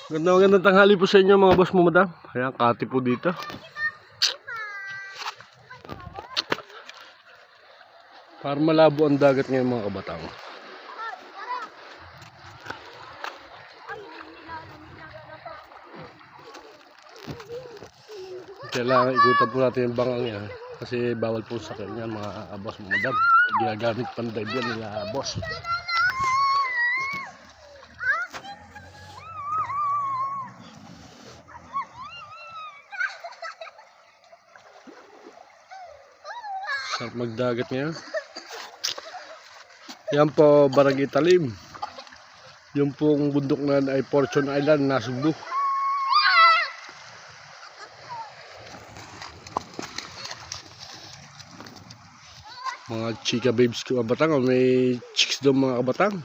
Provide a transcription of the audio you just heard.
Magandang tanghali po sa inyo mga boss mo, madam. Ayan, kati po dito. Para malabo ang dagat ngayon mga kabatang. Kailangan ikutan po natin yung bangang yan. Kasi bawal po sa kanya mga boss mo, madam. Ginagamit pandive yan nila boss. Sarap magdagat ngayon. Yan po, Barangay Talim. Yung pong bundok na ay Fortune Island, Nasugbu. Mga chika babes ko kabatang. May chicks doon mga kabatang.